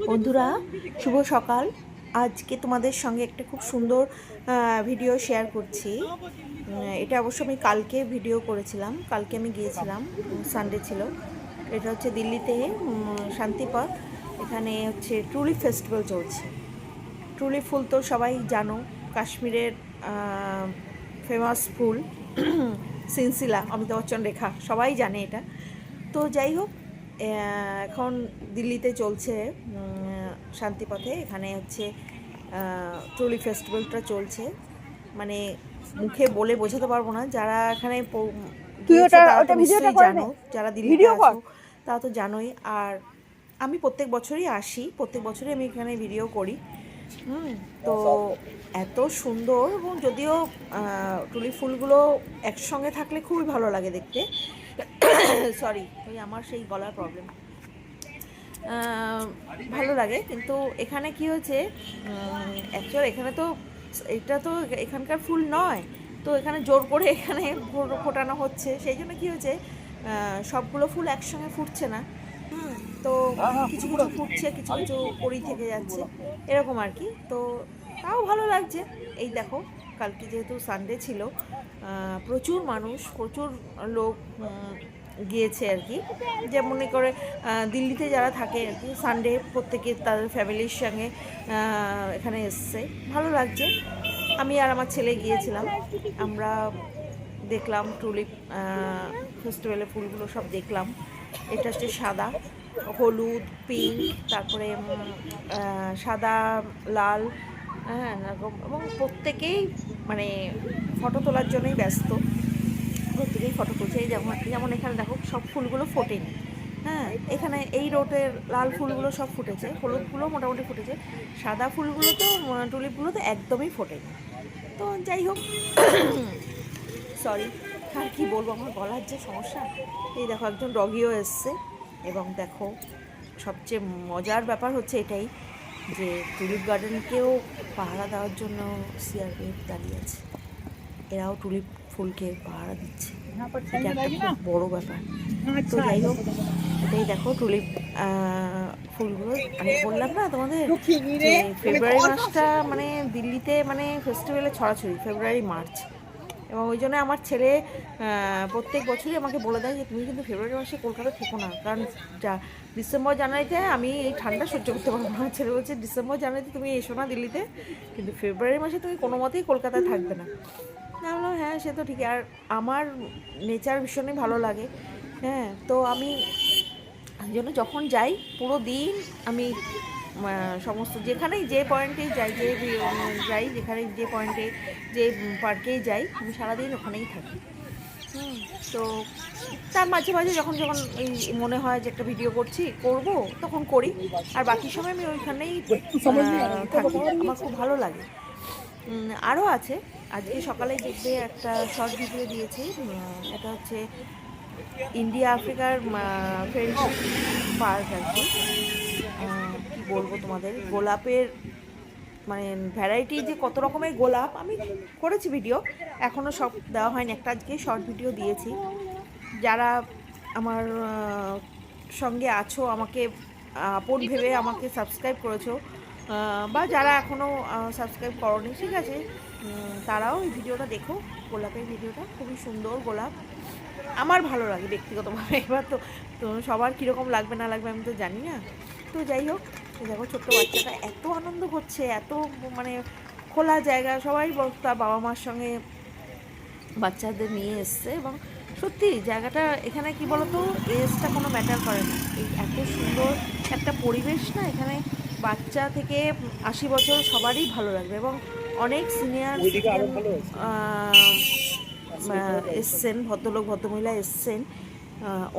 বন্ধুরা, শুভ সকাল। আজকে তোমাদের সঙ্গে একটা খুব সুন্দর ভিডিও শেয়ার করছি। এটা অবশ্য আমি কালকে ভিডিও করেছিলাম, কালকে আমি গিয়েছিলাম, সানডে ছিল। এটা হচ্ছে দিল্লিতে শান্তিপথ, এখানে হচ্ছে টুলিপ ফেস্টিভ্যাল চলছে। টুলিপ ফুল তো সবাই জানো, কাশ্মীরের ফেমাস ফুল। সিনসিলা, অমিতাভ বচ্চন রেখা, সবাই জানে এটা। তো যাই হোক, এখন দিল্লিতে চলছে শান্তিপথে, এখানে হচ্ছে ট্রলি ফেস্টিভ্যালটা চলছে। মানে মুখে বলে বোঝাতে পারবো না, যারা এখানে গিয়েছো তারা তো নিশ্চয়ই জানো, যারা দিল্লিতে আছো তারা তো জানোই। আর আমি প্রত্যেক বছরই আসি, প্রত্যেক বছরই আমি এখানে ভিডিও করি। তো এত সুন্দর, এবং যদিও টুলি ফুলগুলো একসঙ্গে থাকলে খুবই ভালো লাগে দেখতে। সরি, ওই আমার সেই গলার প্রবলেম। ভালো লাগে, কিন্তু এখানে কি হয়েছে, অ্যাকচুয়াল এখানে তো এটা তো এখানকার ফুল নয়, তো এখানে জোর করে এখানে ফোটানো হচ্ছে। সেই জন্য কী হয়েছে, সবগুলো ফুল একসঙ্গে ফুটছে না। তো কিছু কিছু ফুটছে, কিছু কিছু পরেই থেকে যাচ্ছে, এরকম আর কি। তো তাও ভালো লাগছে। এই দেখো, কালকে যেহেতু সানডে ছিল, প্রচুর মানুষ, প্রচুর লোক গিয়েছে আর কি। যে মনে করে দিল্লিতে যারা থাকে আর কি, সানডে প্রত্যেকে তাদের ফ্যামিলির সঙ্গে এখানে এসছে, ভালো লাগছে। আমি আর আমার ছেলে গিয়েছিলাম, আমরা দেখলাম টুলিপ ফেস্টিভ্যালের ফুলগুলো সব দেখলাম। এটা হচ্ছে সাদা, হলুদ, পিঙ্ক, তারপরে সাদা, লাল, হ্যাঁ এরকম। এবং প্রত্যেকেই মানে ফটো তোলার জন্যই ব্যস্ত, প্রত্যেকেই ফটো তুলছে। এই যেমন যেমন এখানে দেখো, সব ফুলগুলো ফোটেনি। হ্যাঁ, এখানে এই রোডের লাল ফুলগুলো সব ফুটেছে, হলুদগুলো মোটামুটি ফুটেছে, সাদা ফুলগুলো তো, টুলিপগুলো তো একদমই ফোটেনি। তো যাই হোক, সরি, আর কি বলবো, আমার গলার যে সমস্যা। এই দেখো, একজন ডগিও এসছে। এবং দেখো, সবচেয়ে মজার ব্যাপার হচ্ছে এটাই যে টুলিপ গার্ডেনকেও পাহারা দেওয়ার জন্য সিআরপিএফ দাঁড়িয়ে আছে। এরাও টুলিপ ফুলকে পাহারা দিচ্ছে, এটা একটা খুব বড় ব্যাপার। তো যাই হোক, এটাই দেখো টুলিপ ফুলগুলো। আমি বললাম না তোমাদের যে ফেব্রুয়ারি মাসটা মানে দিল্লিতে মানে ফেস্টিভ্যালে ছড়াছড়ি, ফেব্রুয়ারি মার্চ। এবং ওই জন্য আমার ছেলে প্রত্যেক বছরই আমাকে বলে দেয় যে তুমি কিন্তু ফেব্রুয়ারি মাসে কলকাতা থেকো না, কারণ যা ডিসেম্বর জানুয়ারিতে আমি এই ঠান্ডা সহ্য করতে পারবো না। আমার ছেলে বলছে ডিসেম্বর জানুয়ারিতে তুমি এসো না দিল্লিতে, কিন্তু ফেব্রুয়ারি মাসে তুমি কোনো মতেই কলকাতায় থাকবে না। না, বললাম হ্যাঁ সে তো ঠিক। আর আমার নেচার ভীষণই ভালো লাগে। হ্যাঁ, তো আমি জন্য যখন যাই পুরো দিন আমি সমস্ত যেখানেই যে পয়েন্টেই যাই, যে যাই যেখানে যে পয়েন্টে যে পার্কেই যাই, আমি সারাদিন ওখানেই থাকি। তো তার মাঝে মাঝে যখন যখন এই মনে হয় যে একটা ভিডিও করব, তখন করি। আর বাকি সময় আমি ওইখানেই থাকি, আমার খুব ভালো লাগে। আরও আছে, আজকে সকালে দেখবে একটা শর্ট ভিডিও দিয়েছি। এটা হচ্ছে ইন্ডিয়া আফ্রিকার ফ্রেন্ডশিপ পার্ক আর কি। কী বলবো তোমাদের, গোলাপের মানে ভ্যারাইটি যে কত রকমের গোলাপ, আমি করেছি ভিডিও, এখনও সব দেওয়া হয়নি, একটা আজকে শর্ট ভিডিও দিয়েছি। যারা আমার সঙ্গে আছো, আমাকে আপন ভেবে আমাকে সাবস্ক্রাইব করেছো, বা যারা এখনও সাবস্ক্রাইব করোনি, ঠিক আছে, তারাও এই ভিডিওটা দেখো। গোলাপের ভিডিওটা খুবই সুন্দর গোলাপ, আমার ভালো লাগে ব্যক্তিগতভাবে। এবার তো তো সবার কীরকম লাগবে না লাগবে আমি তো জানি না। তো যাই হোক, দেখো ছোট্ট বাচ্চাটা এত আনন্দ করছে, এত মানে খোলা জায়গা, সবাই তার বাবা মার সঙ্গে বাচ্চাদের নিয়ে এসছে। এবং সত্যি জায়গাটা এখানে কি বলতো, এজটা কোনো ম্যাটার করে না, এই এত সুন্দর একটা পরিবেশ না, এখানে বাচ্চা থেকে 80 বছর সবারই ভালো লাগবে। এবং অনেক সিনিয়র এসছেন, ভদ্রলোক ভদ্রমহিলা এসছেন,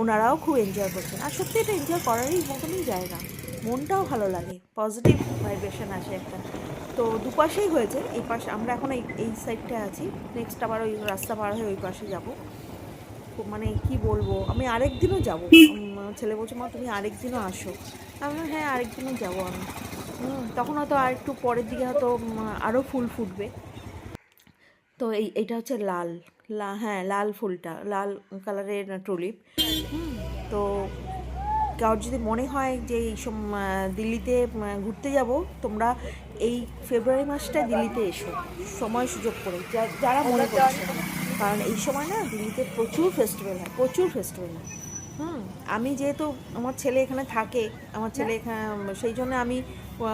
ওনারাও খুব এনজয় করছেন। আর সত্যি এটা এনজয় করারই মতনই জায়গা, মনটাও ভালো লাগে, পজিটিভ ভাইব্রেশন আসে একটা। তো দুপাশেই হয়েছে, এই পাশে আমরা এখন এই সাইডটা আছি, নেক্সট আবার ওই রাস্তা পার হয়ে ওই পাশে যাব। খুব মানে কি বলবো, আমি আরেক দিনও যাবো। ছেলে বলছে মা তুমি আরেক দিনও আসো, আমি হ্যাঁ আরেক দিনও যাবো আমি। তখন হয়তো আর একটু পরের দিকে হয়তো আরও ফুল ফুটবে। তো এইটা হচ্ছে লাল, হ্যাঁ লাল ফুলটা, লাল কালারের টুলিপ। তো কারোর যদি মনে হয় যে এই দিল্লিতে ঘুরতে যাব, তোমরা এই ফেব্রুয়ারি মাসটায় দিল্লিতে এসো সময় সুযোগ করে, যারা মনে করছে। কারণ এই সময় না দিল্লিতে প্রচুর ফেস্টিভ্যাল হয়, প্রচুর ফেস্টিভ্যাল হয়। আমি যেহেতু আমার ছেলে এখানে থাকে, আমার ছেলে এখানে, সেই জন্য আমি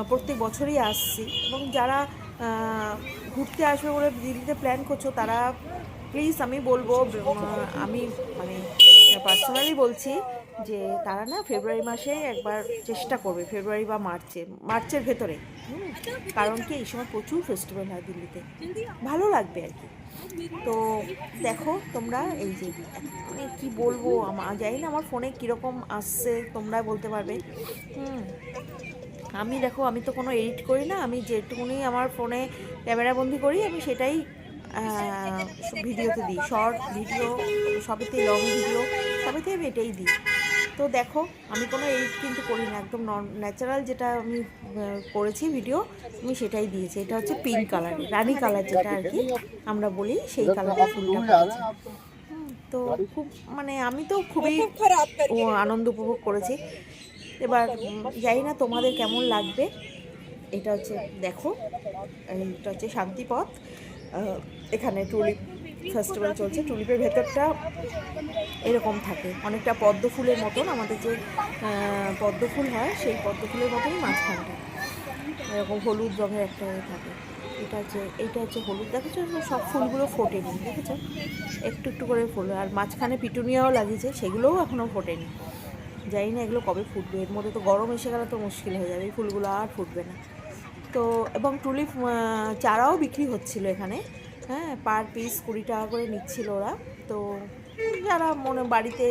প্রত্যেক বছরই আসছি। এবং যারা ঘুরতে আসবে বলে দিল্লিতে প্ল্যান করছো, তারা প্লিজ আমি বলবো, আমি মানে পার্সোনালি বলছি যে তারা না ফেব্রুয়ারি মাসে একবার চেষ্টা করবে, ফেব্রুয়ারি বা মার্চের ভেতরে। কারণ কি এই সময় প্রচুর ফেস্টিভ্যাল হয় দিল্লিতে, ভালো লাগবে আর কি। তো দেখো তোমরা, এই যে মানে কী বলবো, জানি না আমার ফোনে কীরকম আসছে, তোমরা বলতে পারবে। আমি দেখো, আমি তো কোনো এডিট করি না, আমি যেটুকুনি আমার ফোনে ক্যামেরা বন্দি করি আমি সেটাই ভিডিওতে দিই, শর্ট ভিডিও সবেতেই, লং ভিডিও সবেতেই আমি এটাই দিই। তো দেখো আমি কোনো এডিট কিন্তু করি না, একদম ন্যাচারাল যেটা আমি করেছি ভিডিও, আমি সেটাই দিয়েছি। এটা হচ্ছে পিঙ্ক কালারের, রানি কালার যেটা আর কি আমরা বলি, সেই কালারের ফুলটা করেছি। তো খুব মানে আমি তো খুবই আনন্দ উপভোগ করেছি। এবার জানি না তোমাদের কেমন লাগবে। এটা হচ্ছে দেখো, এটা হচ্ছে শান্তিপথ, এখানে টুলিপ ফেস্টিভ্যাল চলছে। টুলিপের ভেতরটা এরকম থাকে, অনেকটা পদ্ম ফুলের মতন, আমাদের যে পদ্ম ফুল হয় সেই পদ্ম ফুলের মতনই মাঝখানটা এরকম হলুদ রঙের একটা থাকে। এইটা হচ্ছে হলুদ, দেখেছো সব ফুলগুলো ফোটেনি, দেখেছো একটু একটু করে ফুল। আর মাঝখানে পিটুনিয়াও লাগিয়েছে, সেগুলোও এখনও ফোটেনি। জানি না এগুলো কবে ফুটবে, এর মধ্যে তো গরম এসে গেলে তো মুশকিল হয়ে যাবে, এই ফুলগুলো আর ফুটবে না। তো এবং টুলিপ চারাও বিক্রি হচ্ছিল এখানে, হ্যাঁ, পার পিস 20 টাকা করে নিচ্ছিল ওরা। তো যারা মনে বাড়িতে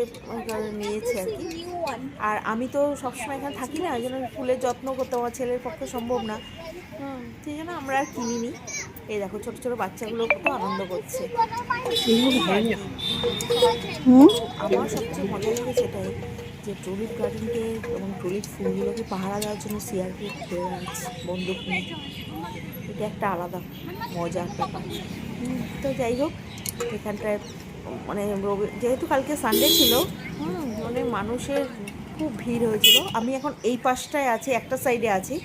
নিয়েছে আর কি। আর আমি তো সবসময় এখানে থাকি না, ওই জন্য ফুলের যত্ন করতে আমার ছেলের পক্ষে সম্ভব না, সেই জন্য আমরা আর কিনিনি। এই দেখো ছোটো ছোটো বাচ্চাগুলো কত আনন্দ করছে। আমার সবচেয়ে মজা লেগেছে এটাই যে টুলিপ গার্ডেনকে এবং টুলিপ ফুলগুলোকে পাহারা দেওয়ার জন্য সিআরপিএফ ঘুরে বেড়াচ্ছে বন্দুক নিয়ে। এটা একটা আলাদা মজার ব্যাপার। তো যাই হোক, এখানটায় মানে যেহেতু কালকে সানডে ছিল, মানে মানুষের খুব ভিড় হয়েছিল। আমি এখন এই পাশটায় আছি, একটা সাইডে আছি,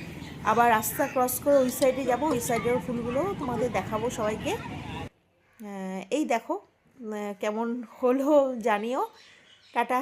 আবার রাস্তা ক্রস করে ওই সাইডে যাব, ওই সাইডের ফুলগুলো তোমাদের দেখাবো সবাইকে। এই দেখো কেমন হলো জানিও। টাটা।